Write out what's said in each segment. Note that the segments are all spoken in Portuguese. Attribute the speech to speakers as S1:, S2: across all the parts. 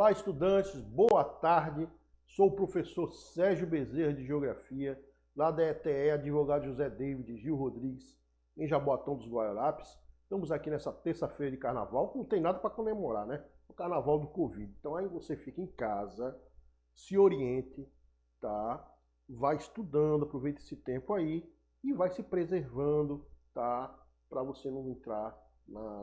S1: Olá, estudantes, boa tarde. Sou o professor Sérgio Bezerra de Geografia, lá da ETE, advogado José David Gil Rodrigues, em Jaboatão dos Guararapes. Estamos aqui nessa terça-feira de carnaval, que não tem nada para comemorar, né? O carnaval do Covid. Então aí você fica em casa, se oriente, tá? Vai estudando, aproveita esse tempo aí e vai se preservando, tá? Para você não entrar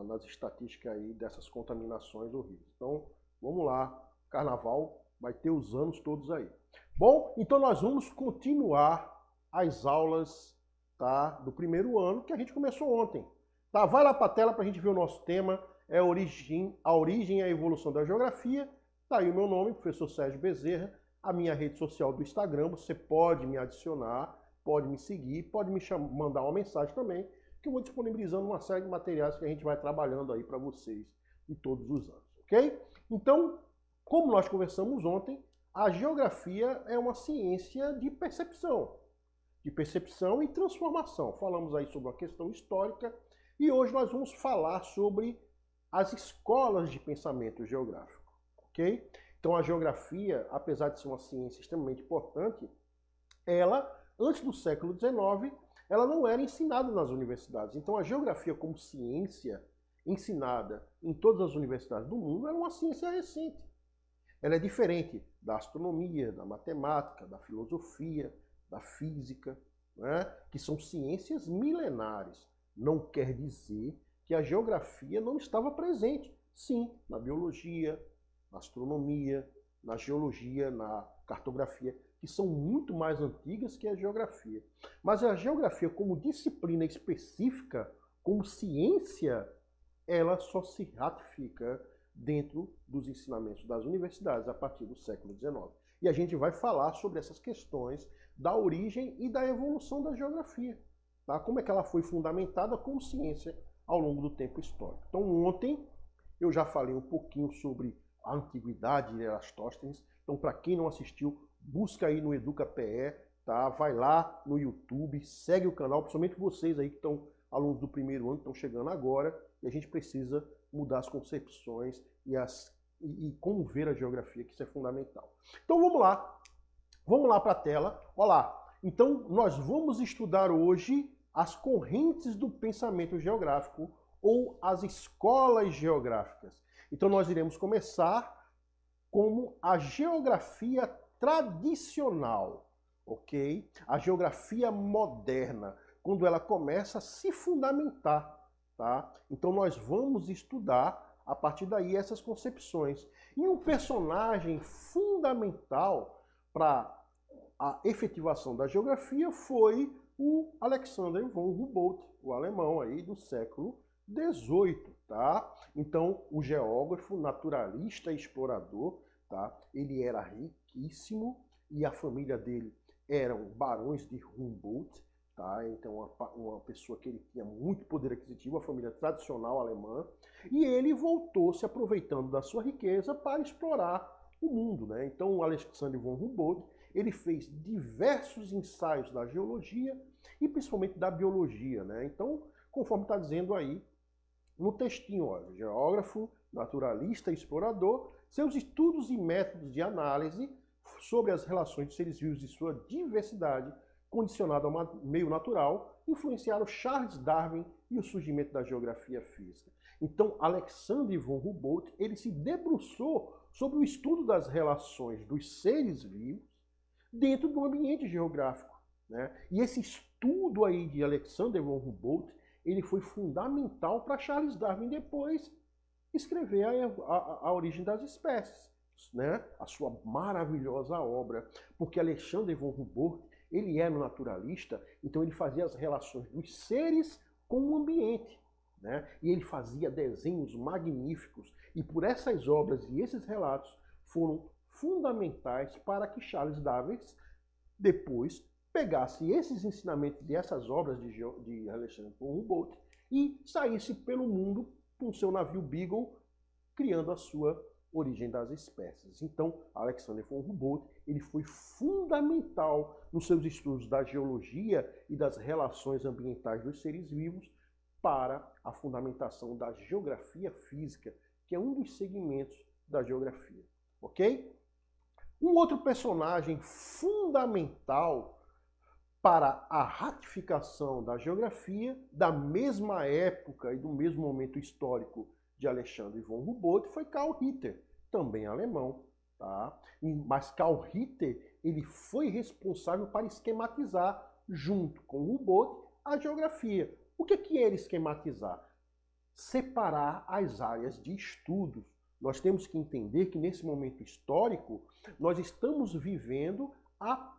S1: nas estatísticas aí dessas contaminações horríveis. Então, vamos lá, carnaval vai ter os anos todos aí. Bom, então nós vamos continuar as aulas, tá, do primeiro ano que a gente começou ontem. Tá, vai lá para a tela para a gente ver o nosso tema, é a origem e a evolução da geografia. Tá aí o meu nome, professor Sérgio Bezerra, a minha rede social do Instagram, você pode me adicionar, pode me seguir, pode me mandar uma mensagem também, que eu vou disponibilizando uma série de materiais que a gente vai trabalhando aí para vocês de todos os anos, ok? Então, como nós conversamos ontem, a geografia é uma ciência de percepção e transformação. Falamos aí sobre uma questão histórica e hoje nós vamos falar sobre as escolas de pensamento geográfico, ok? Então a geografia, apesar de ser uma ciência extremamente importante, ela, antes do século XIX, ela não era ensinada nas universidades. Então a geografia como ciência ensinada em todas as universidades do mundo era uma ciência recente. Ela é diferente da astronomia, da matemática, da filosofia, da física, né? Que são ciências milenares. Não quer dizer que a geografia não estava presente. Sim, na biologia, na astronomia, na geologia, na cartografia, que são muito mais antigas que a geografia. Mas a geografia como disciplina específica, como ciência, ela só se ratifica dentro dos ensinamentos das universidades a partir do século XIX. E a gente vai falar sobre essas questões da origem e da evolução da geografia, tá? Como é que ela foi fundamentada como ciência ao longo do tempo histórico. Então ontem eu já falei um pouquinho sobre a antiguidade de Eratóstenes. Então para quem não assistiu, busca aí no EducaPE, tá? Vai lá no YouTube, segue o canal, principalmente vocês aí que estão alunos do primeiro ano, que estão chegando agora, e a gente precisa mudar as concepções e como ver a geografia, que isso é fundamental. Então vamos lá para a tela. Olha lá, então nós vamos estudar hoje as correntes do pensamento geográfico ou as escolas geográficas. Então nós iremos começar como a geografia tradicional, ok? A geografia moderna, quando ela começa a se fundamentar, tá? Então nós vamos estudar a partir daí essas concepções. E um personagem fundamental para a efetivação da geografia foi o Alexander von Humboldt, o alemão aí do século XVIII, tá? Então o geógrafo, naturalista e explorador, tá? Ele era riquíssimo e a família dele eram barões de Humboldt, tá? Então uma pessoa que ele tinha muito poder aquisitivo, a família tradicional alemã, e ele voltou se aproveitando da sua riqueza para explorar o mundo, né? Então o Alexander von Humboldt, ele fez diversos ensaios da geologia e principalmente da biologia, né? Então, conforme está dizendo aí no textinho, ó, geógrafo, naturalista e explorador, seus estudos e métodos de análise sobre as relações de seres vivos e sua diversidade condicionado ao meio natural, influenciaram Charles Darwin e o surgimento da geografia física. Então, Alexander von Humboldt, ele se debruçou sobre o estudo das relações dos seres vivos dentro do ambiente geográfico, né? E esse estudo aí de Alexander von Humboldt, ele foi fundamental para Charles Darwin depois escrever a origem das espécies, né? A sua maravilhosa obra, porque Alexander von Humboldt, ele era um naturalista, então ele fazia as relações dos seres com o ambiente, né? E ele fazia desenhos magníficos, e por essas obras e esses relatos foram fundamentais para que Charles Darwin depois pegasse esses ensinamentos e essas obras de Alexander von Humboldt e saísse pelo mundo com seu navio Beagle, criando a sua origem das espécies. Então, Alexander von Humboldt, ele foi fundamental nos seus estudos da geologia e das relações ambientais dos seres vivos para a fundamentação da geografia física, que é um dos segmentos da geografia. ok? Um outro personagem fundamental para a ratificação da geografia, da mesma época e do mesmo momento histórico de Alexandre von Humboldt, foi Karl Ritter, também alemão. Tá? Mas Karl Ritter ele foi responsável para esquematizar, junto com Humboldt, a geografia. O que era esquematizar? Separar as áreas de estudos. Nós temos que entender que nesse momento histórico, nós estamos vivendo a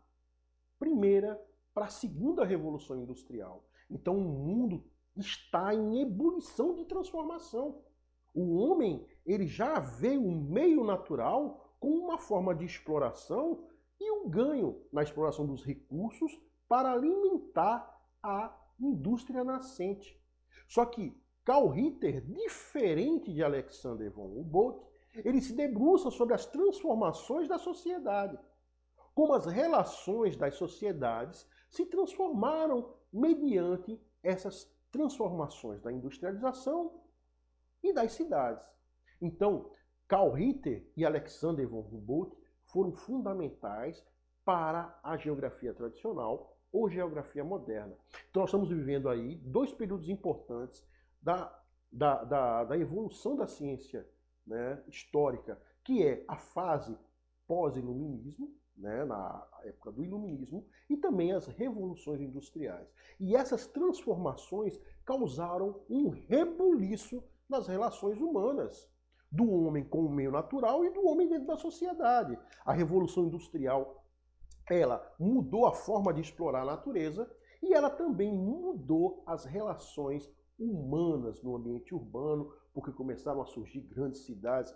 S1: primeira para a segunda revolução industrial. Então o mundo está em ebulição de transformação. O homem ele já vê o meio natural como uma forma de exploração e um ganho na exploração dos recursos para alimentar a indústria nascente. Só que Karl Ritter, diferente de Alexander von Humboldt, ele se debruça sobre as transformações da sociedade, como as relações das sociedades se transformaram mediante essas transformações da industrialização e das cidades. Então, Karl Ritter e Alexander von Humboldt foram fundamentais para a geografia tradicional ou geografia moderna. Então nós estamos vivendo aí dois períodos importantes da evolução da ciência, né, histórica, que é a fase pós-iluminismo, né, na época do iluminismo, e também as revoluções industriais. E essas transformações causaram um rebuliço nas relações humanas, do homem com o meio natural e do homem dentro da sociedade. A Revolução Industrial, ela mudou a forma de explorar a natureza e ela também mudou as relações humanas no ambiente urbano, porque começaram a surgir grandes cidades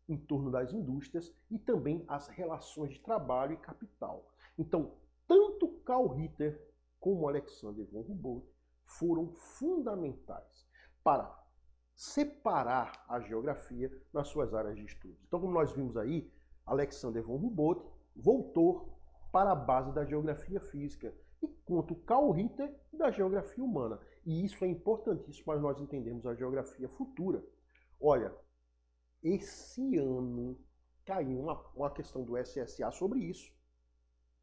S1: em torno das indústrias e também as relações de trabalho e capital. Então, tanto Karl Ritter como Alexander von Humboldt foram fundamentais para separar a geografia nas suas áreas de estudo. Então, como nós vimos aí, Alexander von Humboldt voltou para a base da geografia física, enquanto Karl Ritter da geografia humana. E isso é importantíssimo para nós entendermos a geografia futura. Olha, esse ano caiu uma questão do SSA sobre isso,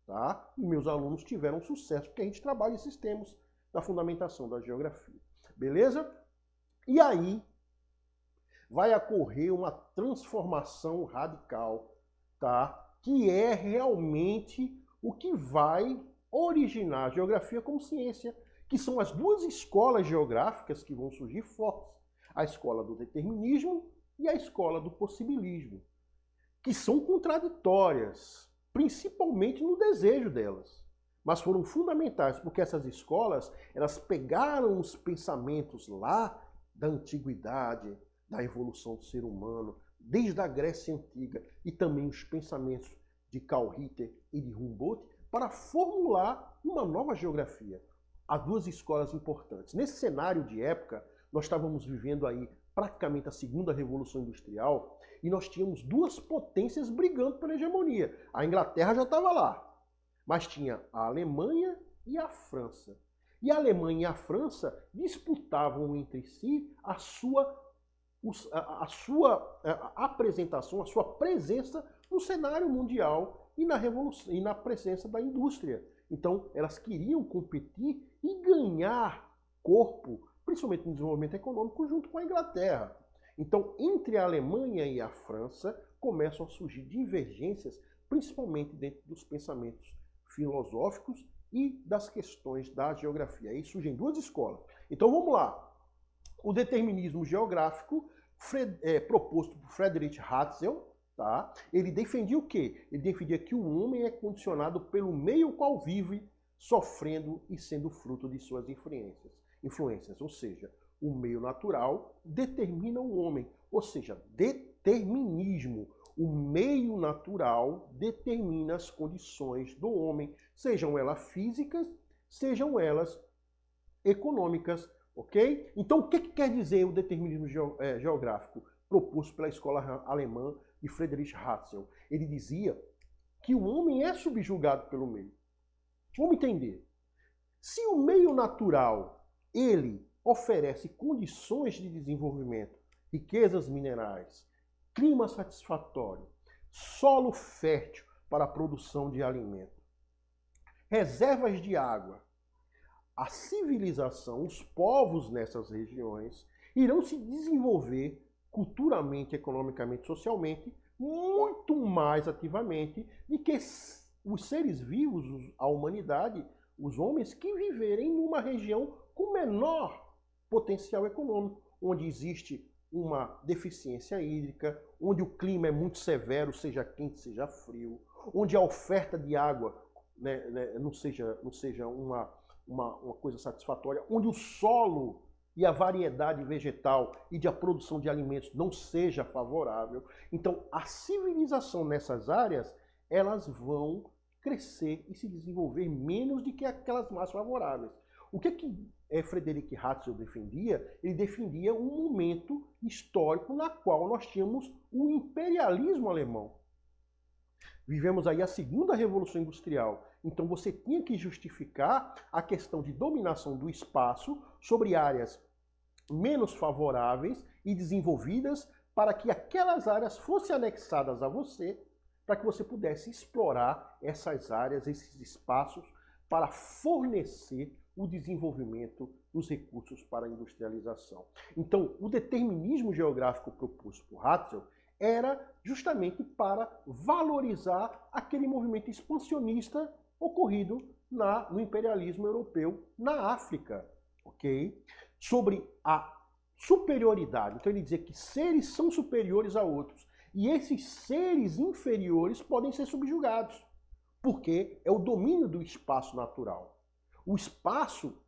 S1: tá? E meus alunos tiveram sucesso, porque a gente trabalha esses temas da fundamentação da geografia. Beleza? E aí vai ocorrer uma transformação radical, tá? Que é realmente o que vai originar a geografia como ciência, que são as duas escolas geográficas que vão surgir fortes. A escola do determinismo e a escola do possibilismo, que são contraditórias, principalmente no desejo delas, mas foram fundamentais, porque essas escolas, elas pegaram os pensamentos lá da antiguidade, da evolução do ser humano, desde a Grécia Antiga, e também os pensamentos de Karl Ritter e de Humboldt, para formular uma nova geografia. Há duas escolas importantes. Nesse cenário de época, nós estávamos vivendo aí praticamente a segunda revolução industrial, e nós tínhamos duas potências brigando pela hegemonia. A Inglaterra já estava lá, mas tinha a Alemanha e a França. E a Alemanha e a França disputavam entre si a sua apresentação, a sua presença no cenário mundial e na presença da indústria. Então, elas queriam competir e ganhar corpo, principalmente no desenvolvimento econômico, junto com a Inglaterra. Então, entre a Alemanha e a França, começam a surgir divergências, principalmente dentro dos pensamentos filosóficos e das questões da geografia. Aí surgem duas escolas. Então, vamos lá. O determinismo geográfico, proposto por Friedrich Ratzel, tá? Ele defendia o quê? Ele defendia que o homem é condicionado pelo meio qual vive, sofrendo e sendo fruto de suas influências. Ou seja, o meio natural determina o homem. Ou seja, determinismo. O meio natural determina as condições do homem, sejam elas físicas, sejam elas econômicas. Ok? Então, o que quer dizer o determinismo geográfico proposto pela escola alemã de Friedrich Ratzel? Ele dizia que o homem é subjugado pelo meio. Vamos entender. Se o meio natural ele oferece condições de desenvolvimento, riquezas minerais, clima satisfatório, solo fértil para a produção de alimento, reservas de água. A civilização, os povos nessas regiões irão se desenvolver culturalmente, economicamente, socialmente, muito mais ativamente do que os seres vivos, a humanidade, os homens que viverem numa região com menor potencial econômico, onde existe uma deficiência hídrica, onde o clima é muito severo, seja quente, seja frio, onde a oferta de água não seja uma coisa satisfatória, onde o solo e a variedade vegetal e a produção de alimentos não seja favorável. Então, a civilização nessas áreas, elas vão crescer e se desenvolver menos do que aquelas mais favoráveis. O que Friedrich Ratzel defendia? Ele defendia um momento histórico na qual nós tínhamos o imperialismo alemão. Vivemos aí a segunda revolução industrial. Então você tinha que justificar a questão de dominação do espaço sobre áreas menos favoráveis e desenvolvidas para que aquelas áreas fossem anexadas a você, para que você pudesse explorar essas áreas, esses espaços, para fornecer o desenvolvimento dos recursos para a industrialização. Então, o determinismo geográfico proposto por Ratzel era justamente para valorizar aquele movimento expansionista ocorrido no imperialismo europeu na África, ok? Sobre a superioridade. Então ele dizia que seres são superiores a outros e esses seres inferiores podem ser subjugados, porque é o domínio do espaço natural. O espaço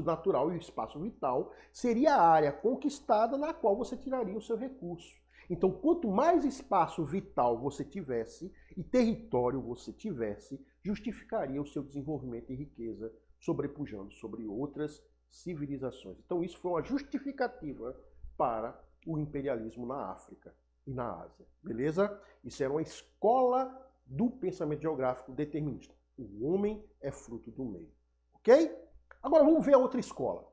S1: natural e o espaço vital seria a área conquistada na qual você tiraria o seu recurso. Então, quanto mais espaço vital você tivesse e território você tivesse, justificaria o seu desenvolvimento e riqueza, sobrepujando sobre outras civilizações. Então, isso foi uma justificativa para o imperialismo na África e na Ásia. Beleza? Isso era uma escola do pensamento geográfico determinista. O homem é fruto do meio. Ok? Agora vamos ver a outra escola.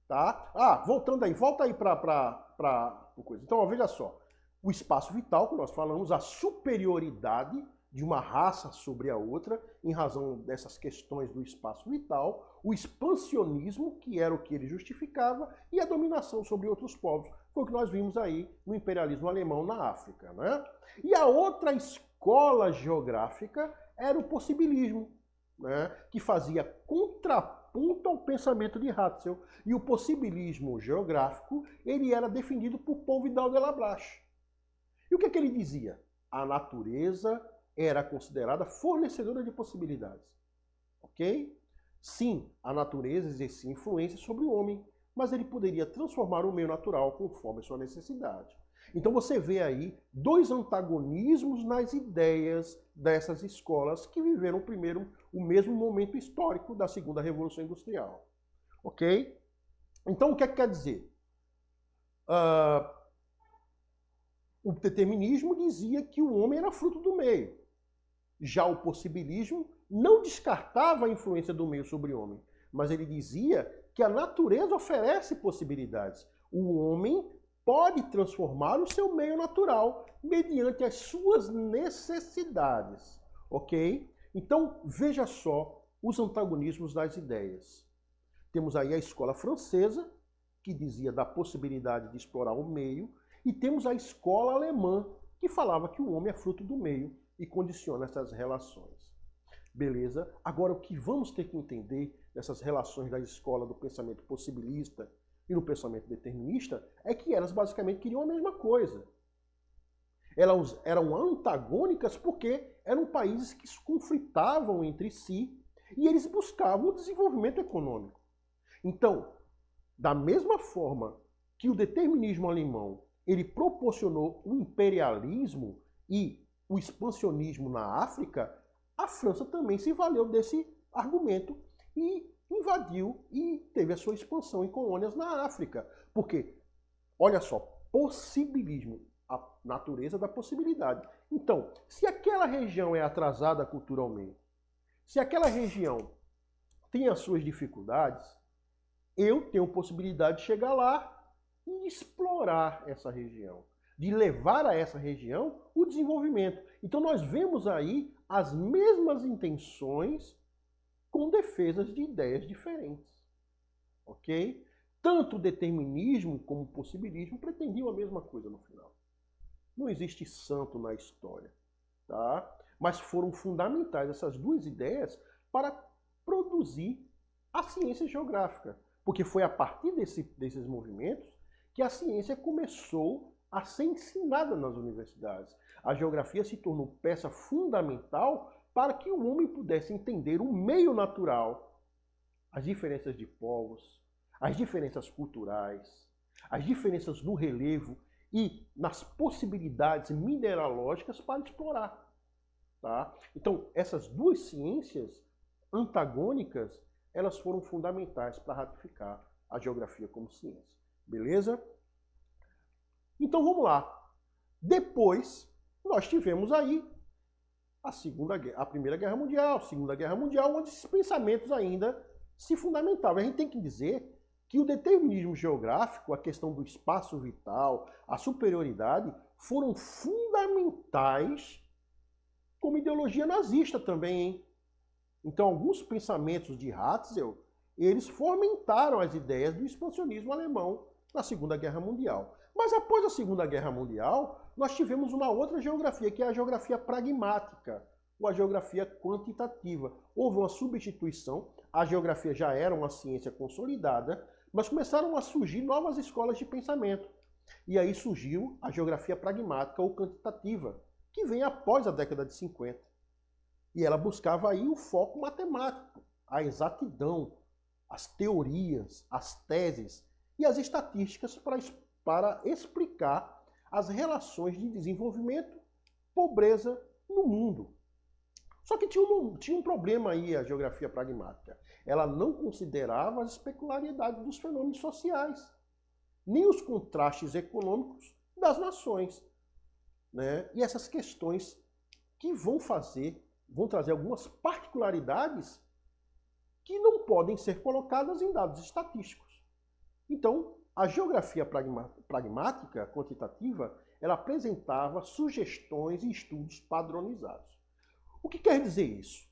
S1: Tá? Voltando aí, volta aí para coisa. Então, ó, veja só. O espaço vital, que nós falamos, a superioridade de uma raça sobre a outra, em razão dessas questões do espaço vital, o expansionismo, que era o que ele justificava, e a dominação sobre outros povos. Foi o que nós vimos aí no imperialismo alemão na África. Né? E a outra escola geográfica era o possibilismo, né? Que fazia contraponto ao pensamento de Ratzel. E o possibilismo geográfico, ele era defendido por Paul Vidal de la Blache. E o que ele dizia? A natureza era considerada fornecedora de possibilidades. Ok? Sim, a natureza exercia influência sobre o homem, mas ele poderia transformar o meio natural conforme a sua necessidade. Então você vê aí dois antagonismos nas ideias dessas escolas que viveram primeiro o mesmo momento histórico da segunda Revolução Industrial. Ok? Então o que quer dizer? O determinismo dizia que o homem era fruto do meio. Já o possibilismo não descartava a influência do meio sobre o homem, mas ele dizia que a natureza oferece possibilidades. O homem pode transformar o seu meio natural mediante as suas necessidades, ok? Então, veja só os antagonismos das ideias. Temos aí a escola francesa, que dizia da possibilidade de explorar o meio, e temos a escola alemã, que falava que o homem é fruto do meio e condiciona essas relações. Beleza? Agora, o que vamos ter que entender nessas relações da escola do pensamento possibilista e no pensamento determinista é que elas basicamente queriam a mesma coisa. Elas eram antagônicas porque eram países que se conflitavam entre si e eles buscavam o desenvolvimento econômico. Então, da mesma forma que o determinismo alemão ele proporcionou o imperialismo e o expansionismo na África, a França também se valeu desse argumento e invadiu e teve a sua expansão em colônias na África. Porque, olha só, possibilismo, a natureza da possibilidade. Então, se aquela região é atrasada culturalmente, se aquela região tem as suas dificuldades, eu tenho possibilidade de chegar lá e explorar essa região. de levar a essa região o desenvolvimento. Então nós vemos aí as mesmas intenções com defesas de ideias diferentes. Ok? Tanto o determinismo como o possibilismo pretendiam a mesma coisa no final. Não existe santo na história, tá? Mas foram fundamentais essas duas ideias para produzir a ciência geográfica. Porque foi a partir desses movimentos que a ciência começou a ser ensinada nas universidades. A geografia se tornou peça fundamental para que o homem pudesse entender o meio natural, as diferenças de povos, as diferenças culturais, as diferenças no relevo e nas possibilidades mineralógicas para explorar. Tá? Então, essas duas ciências antagônicas, elas foram fundamentais para ratificar a geografia como ciência. Beleza? Então, vamos lá. Depois, nós tivemos aí a Primeira Guerra Mundial, a Segunda Guerra Mundial, onde esses pensamentos ainda se fundamentavam. A gente tem que dizer que o determinismo geográfico, a questão do espaço vital, a superioridade, foram fundamentais como ideologia nazista também, hein? Então, alguns pensamentos de Ratzel, eles fomentaram as ideias do expansionismo alemão na Segunda Guerra Mundial. Mas após a Segunda Guerra Mundial, nós tivemos uma outra geografia, que é a geografia pragmática, ou a geografia quantitativa. Houve uma substituição, a geografia já era uma ciência consolidada, mas começaram a surgir novas escolas de pensamento. E aí surgiu a geografia pragmática ou quantitativa, que vem após a década de 50. E ela buscava aí o foco matemático, a exatidão, as teorias, as teses e as estatísticas para explicar as relações de desenvolvimento, pobreza no mundo. Só que tinha um problema aí a geografia pragmática. Ela não considerava as especularidades dos fenômenos sociais, nem os contrastes econômicos das nações, né? E essas questões que vão trazer algumas particularidades que não podem ser colocadas em dados estatísticos. Então, a geografia pragmática, quantitativa, ela apresentava sugestões e estudos padronizados. O que quer dizer isso?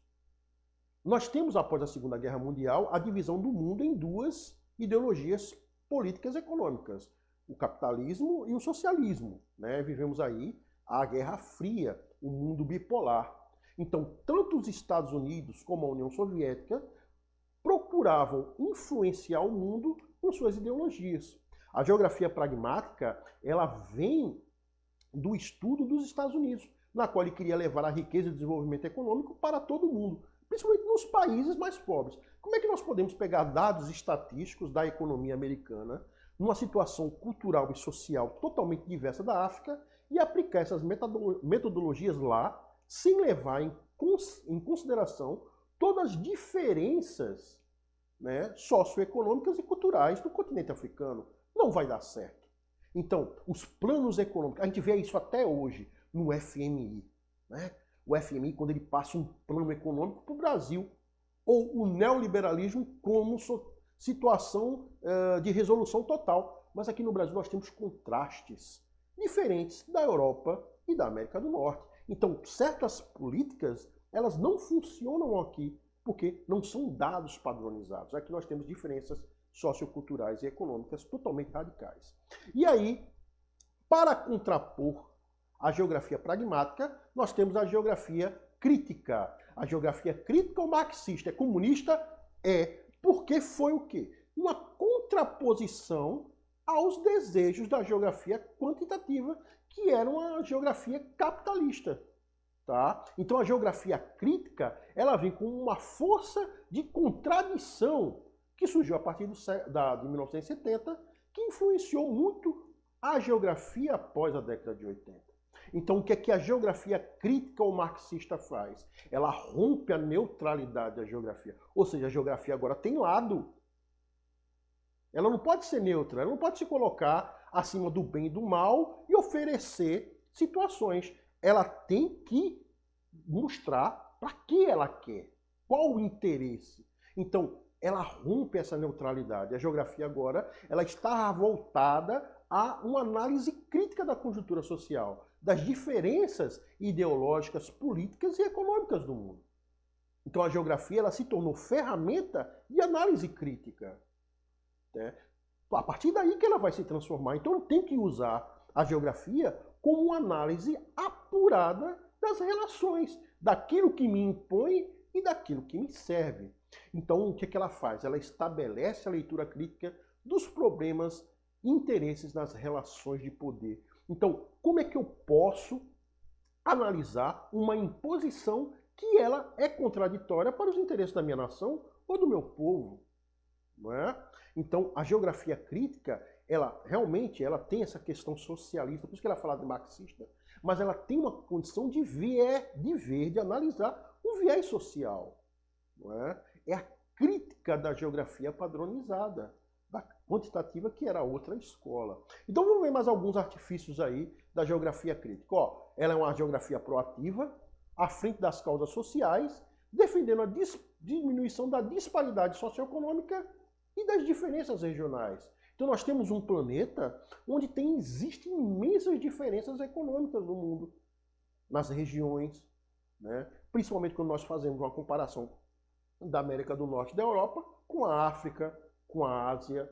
S1: Nós temos, após a Segunda Guerra Mundial, a divisão do mundo em duas ideologias políticas econômicas, o capitalismo e o socialismo, né? Vivemos aí a Guerra Fria, o mundo bipolar. Então, tanto os Estados Unidos como a União Soviética procuravam influenciar o mundo com suas ideologias. A geografia pragmática, ela vem do estudo dos Estados Unidos, na qual ele queria levar a riqueza e o desenvolvimento econômico para todo mundo, principalmente nos países mais pobres. Como é que nós podemos pegar dados estatísticos da economia americana, numa situação cultural e social totalmente diversa da África, e aplicar essas metodologias lá, sem levar em consideração todas as diferenças, né, socioeconômicas e culturais do continente africano? Não vai dar certo. Então, os planos econômicos, a gente vê isso até hoje no FMI, né? O FMI, quando ele passa um plano econômico para o Brasil, ou o neoliberalismo como situação de resolução total. Mas aqui no Brasil nós temos contrastes diferentes da Europa e da América do Norte. Então, certas políticas, elas não funcionam aqui, porque não são dados padronizados. Aqui nós temos diferenças socioculturais e econômicas totalmente radicais. E aí, para contrapor a geografia pragmática, nós temos a geografia crítica. A geografia crítica ou marxista é comunista? É. Porque foi o quê? Uma contraposição aos desejos da geografia quantitativa, que era uma geografia capitalista. Tá? Então a geografia crítica, ela vem com uma força de contradição que surgiu a partir de 1970, que influenciou muito a geografia após a década de 80. Então o que é que a geografia crítica ou marxista faz? Ela rompe a neutralidade da geografia. Ou seja, a geografia agora tem lado. Ela não pode ser neutra, ela não pode se colocar acima do bem e do mal e oferecer situações. Ela tem que mostrar para que ela quer, qual o interesse. Então, ela rompe essa neutralidade. A geografia agora, ela está voltada a uma análise crítica da conjuntura social, das diferenças ideológicas, políticas e econômicas do mundo. Então a geografia ela se tornou ferramenta de análise crítica, né? A partir daí que ela vai se transformar. Então eu tenho que usar a geografia como uma análise apurada das relações, daquilo que me impõe e daquilo que me serve. Então o que ela faz? Ela estabelece a leitura crítica dos problemas e interesses nas relações de poder. Então, como é que eu posso analisar uma imposição que ela é contraditória para os interesses da minha nação ou do meu povo? Não é? Então, a geografia crítica, ela realmente tem essa questão socialista, por isso que ela fala de marxista, mas ela tem uma condição de ver, de analisar o viés social. Não é? É a crítica da geografia padronizada, da quantitativa, que era outra escola. Então vamos ver mais alguns artifícios aí da geografia crítica. Ó, ela é uma geografia proativa, à frente das causas sociais, defendendo a diminuição da disparidade socioeconômica e das diferenças regionais. Então nós temos um planeta onde existem imensas diferenças econômicas no mundo, nas regiões, né? Principalmente quando nós fazemos uma comparação da América do Norte e da Europa com a África, com a Ásia,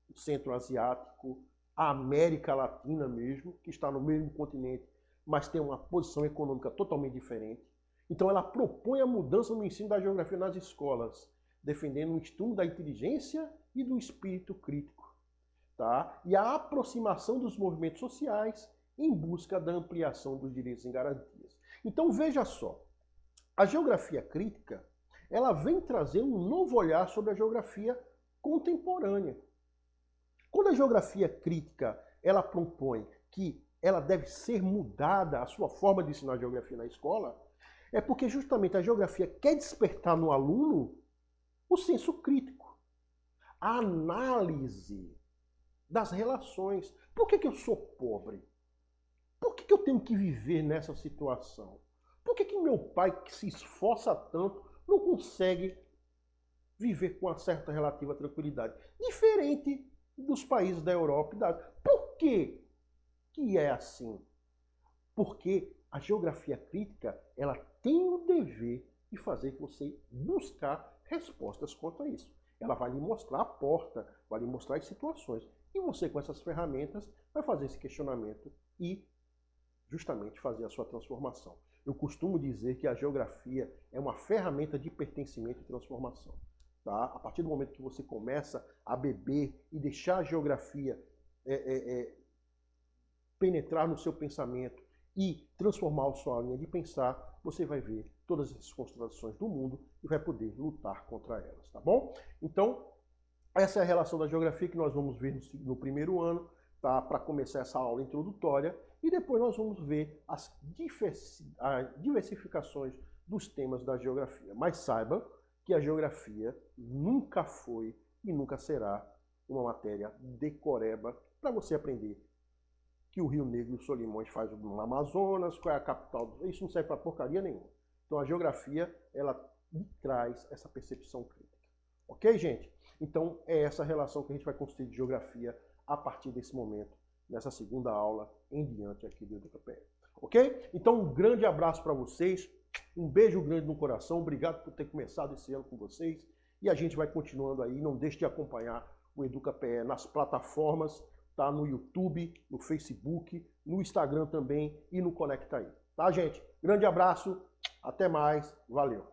S1: o Centro Asiático, a América Latina mesmo, que está no mesmo continente, mas tem uma posição econômica totalmente diferente. Então ela propõe a mudança no ensino da geografia nas escolas, defendendo o estudo da inteligência e do espírito crítico, tá? E a aproximação dos movimentos sociais em busca da ampliação dos direitos e garantias. Então veja só, a geografia crítica, ela vem trazer um novo olhar sobre a geografia contemporânea. Quando a geografia crítica ela propõe que ela deve ser mudada, a sua forma de ensinar geografia na escola, é porque justamente a geografia quer despertar no aluno o senso crítico, a análise das relações. Por que eu sou pobre? Por que eu tenho que viver nessa situação? Por que meu pai, que se esforça tanto, não consegue viver com uma certa relativa tranquilidade? Diferente dos países da Europa e da Ásia. Por que é assim? Porque a geografia crítica, ela tem o dever de fazer que você buscar respostas quanto a isso. Ela vai lhe mostrar a porta, vai lhe mostrar as situações. E você, com essas ferramentas, vai fazer esse questionamento e justamente fazer a sua transformação. Eu costumo dizer que a geografia é uma ferramenta de pertencimento e transformação. Tá? A partir do momento que você começa a beber e deixar a geografia penetrar no seu pensamento e transformar a sua linha de pensar, você vai ver todas essas contradições do mundo e vai poder lutar contra elas, tá bom? Então, essa é a relação da geografia que nós vamos ver no primeiro ano, tá? Para começar essa aula introdutória, e depois nós vamos ver as diversificações dos temas da geografia. Mas saiba que a geografia nunca foi e nunca será uma matéria decoreba para você aprender que o Rio Negro e o Solimões faz no Amazonas, qual é a capital. Isso não serve para porcaria nenhuma. Então a geografia, ela traz essa percepção crítica. Ok, gente? Então é essa relação que a gente vai construir de geografia a partir desse momento, nessa segunda aula em diante aqui do EducaPE. Ok? Então um grande abraço para vocês, um beijo grande no coração, obrigado por ter começado esse ano com vocês e a gente vai continuando aí, não deixe de acompanhar o EducaPE nas plataformas, tá? No YouTube, no Facebook, no Instagram também e no Conecta Aí. Tá, gente? Grande abraço, até mais, valeu!